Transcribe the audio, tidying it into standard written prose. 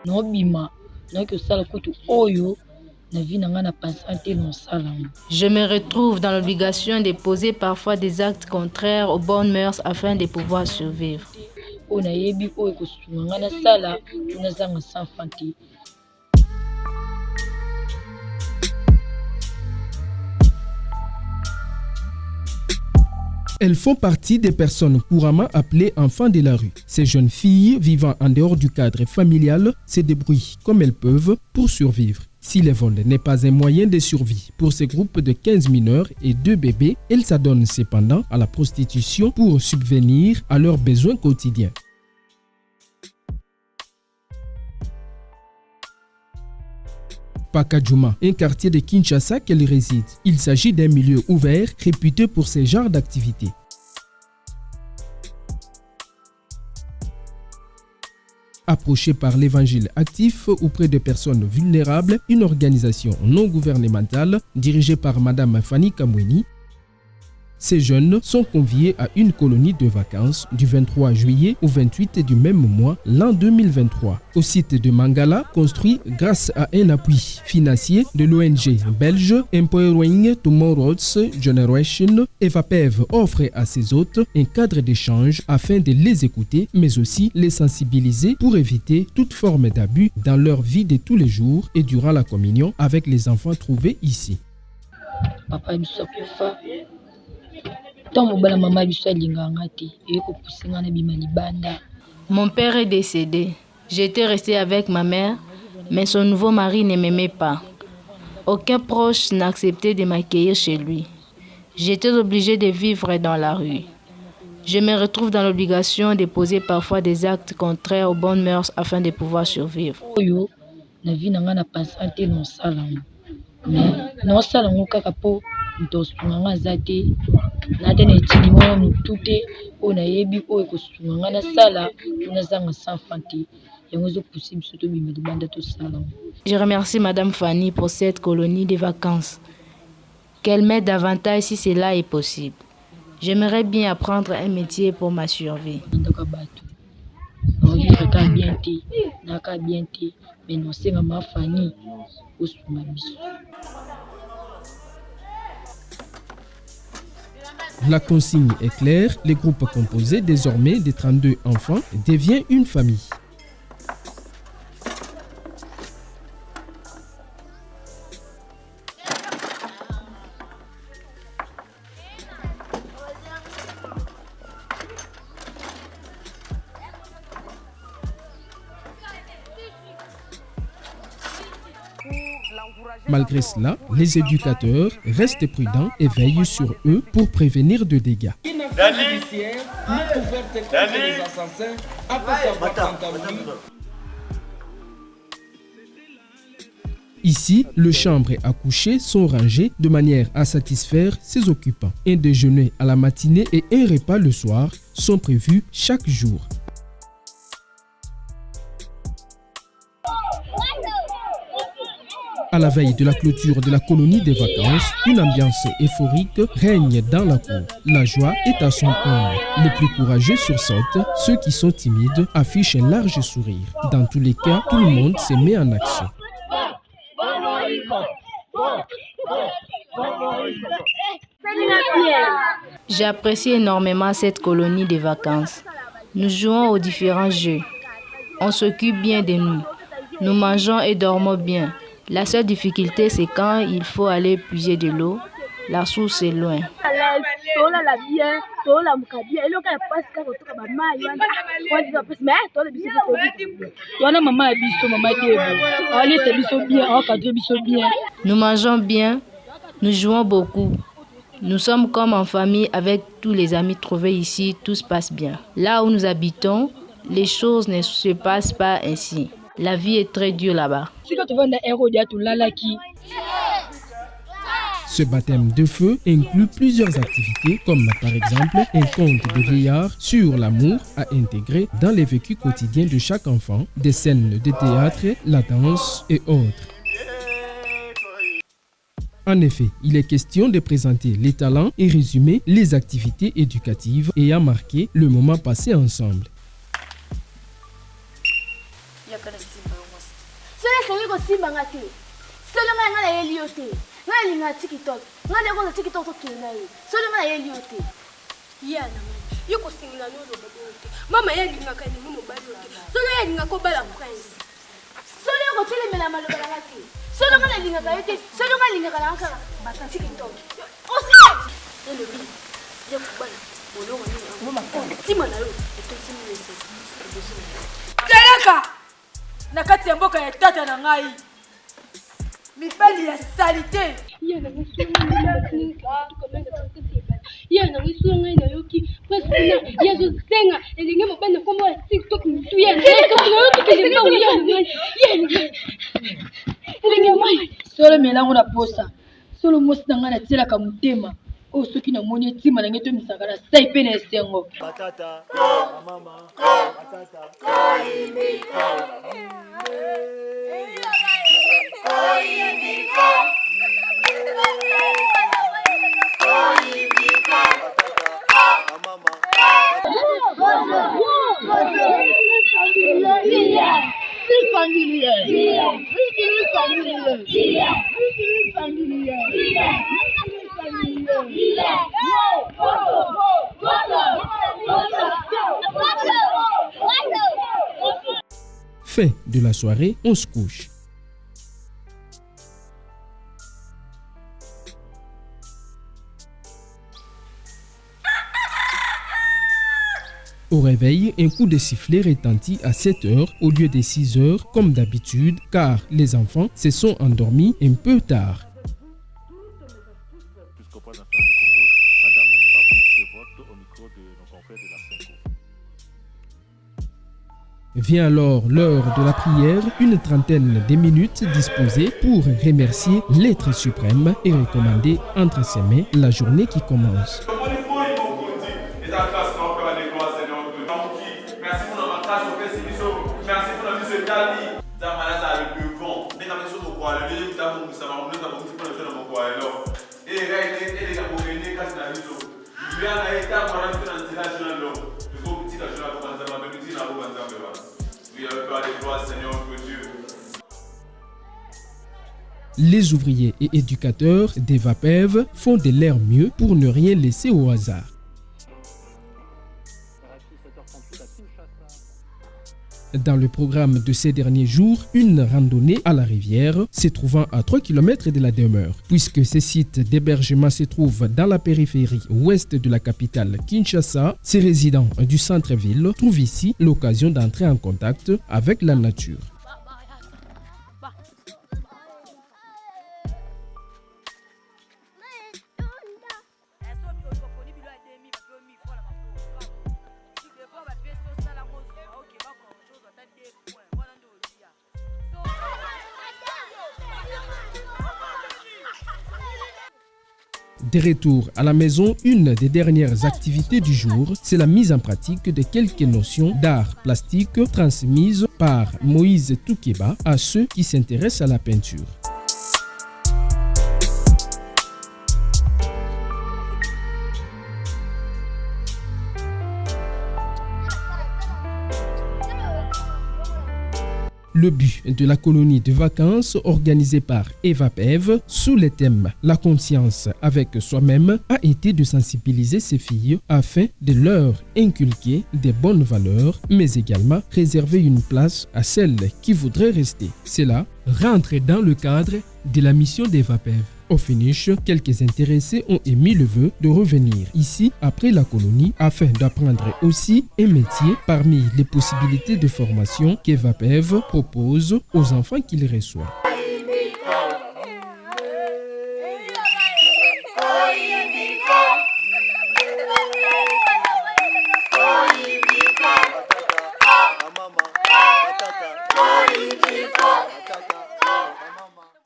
nobima noki osala kutu oyo na vie na nga na pensant te na osala. Je me retrouve dans l'obligation de poser parfois des actes contraires aux bonnes mœurs afin de pouvoir survivre. Oyo nayebi oyo kosunga nga nasala po nazanga sans enfant te. Elles font partie des personnes couramment appelées enfants de la rue. Ces jeunes filles vivant en dehors du cadre familial se débrouillent comme elles peuvent pour survivre. Si le vol n'est pas un moyen de survie pour ces groupes de 15 mineurs et 2 bébés, elles s'adonnent cependant à la prostitution pour subvenir à leurs besoins quotidiens. Pakajuma, un quartier de Kinshasa qu'elle réside. Il s'agit d'un milieu ouvert réputé pour ce genre d'activités. Approchée par l'Évangile actif auprès de personnes vulnérables, une organisation non gouvernementale dirigée par Madame Fanny Kamweni, ces jeunes sont conviés à une colonie de vacances du 23 juillet au 28 du même mois, l'an 2023, au site de Mangala, construit grâce à un appui financier de l'ONG belge Empowering Tomorrow's Generation. EvaPev offre à ses hôtes un cadre d'échange afin de les écouter, mais aussi les sensibiliser pour éviter toute forme d'abus dans leur vie de tous les jours et durant la communion avec les enfants trouvés ici. Papa bisokufa. Mon père est décédé. J'étais restée avec ma mère, mais son nouveau mari ne m'aimait pas. Aucun proche n'acceptait de m'accueillir chez lui. J'étais obligée de vivre dans la rue. Je me retrouve dans l'obligation de poser parfois des actes contraires aux bonnes mœurs afin de pouvoir survivre. Je remercie Madame Fanny pour cette colonie de vacances. Qu'elle m'aide davantage si cela est possible. J'aimerais bien apprendre un métier pour ma survie. La consigne est claire, le groupe composé désormais de 32 enfants devient une famille. Malgré cela, les éducateurs restent prudents et veillent sur eux pour prévenir de dégâts. Ici, les chambres à coucher sont rangées de manière à satisfaire ses occupants. Un déjeuner à la matinée et un repas le soir sont prévus chaque jour. À la veille de la clôture de la colonie des vacances, une ambiance euphorique règne dans la cour. La joie est à son comble. Les plus courageux sursautent, ceux qui sont timides affichent un large sourire. Dans tous les cas, tout le monde se met en action. J'apprécie énormément cette colonie de vacances. Nous jouons aux différents jeux. On s'occupe bien de nous. Nous mangeons et dormons bien. La seule difficulté, c'est quand il faut aller puiser de l'eau. La source est loin. Nous mangeons bien, nous jouons beaucoup. Nous sommes comme en famille avec tous les amis trouvés ici, tout se passe bien. Là où nous habitons, les choses ne se passent pas ainsi. La vie est très dure là-bas. Ce baptême de feu inclut plusieurs activités comme par exemple un conte de vieillard sur l'amour à intégrer dans les vécus quotidiens de chaque enfant, des scènes de théâtre, la danse et autres. En effet, il est question de présenter les talents et résumer les activités éducatives ayant marqué le moment passé ensemble. Solo esengi kosimbanga te. Solo ngai na yeli yo te. Ngai linga TikTok. Ngai leko na TikTok tokende na ye. Solo ngai yeli yo te. Yana yo kosingila no lo babo te. Mama yelinga ka ni mobali yo te. Solo yelinga ko bala prince. Solo yo kotelemela maloba na te. Solo ngai linga ka yo te. Solo ngai linga ka na ka bata TikTok. Osi. Ele bi. Ya kubala. Bolonga ni mama ko. Tima na yo. Etosimi lese. Teleka na kati ya mboka ya tata na ngai mibali ya salite yana wisu ngai na yoki pasina ya zo senga elinge mobana kombo ya TikTok mutu yana ka na yoki kelinga yana elinge mai solo melango na posa solo mosi na ngai natielaka motema oyo soki namoni etima na ngai tomisaka na sai mpe na esengo batata mama batata Fin de la soirée, on se couche. Au réveil, un coup de sifflet retentit à 7 heures au lieu de 6 heures comme d'habitude car les enfants se sont endormis un peu tard. Vient alors l'heure de la prière, une trentaine de minutes disposées pour remercier l'être suprême et recommander entre ses mains la journée qui commence. Les ouvriers et éducateurs d'EVAPEV font de leur mieux pour ne rien laisser au hasard. Dans le programme de ces derniers jours, une randonnée à la rivière se trouvant à 3 km de la demeure. Puisque ce site d'hébergement se trouve dans la périphérie ouest de la capitale Kinshasa, ces résidents du centre-ville trouvent ici l'occasion d'entrer en contact avec la nature. De retour à la maison, une des dernières activités du jour, c'est la mise en pratique de quelques notions d'art plastique transmises par Moïse Toukeba à ceux qui s'intéressent à la peinture. Le but de la colonie de vacances organisée par EVAPEV sous le thème « La conscience avec soi-même » a été de sensibiliser ces filles afin de leur inculquer des bonnes valeurs, mais également réserver une place à celles qui voudraient rester. Cela rentre dans le cadre de la mission d'EVAPEV. Au finish, quelques intéressés ont émis le vœu de revenir ici après la colonie afin d'apprendre aussi un métier parmi les possibilités de formation qu'EVAPEV propose aux enfants qu'il reçoit.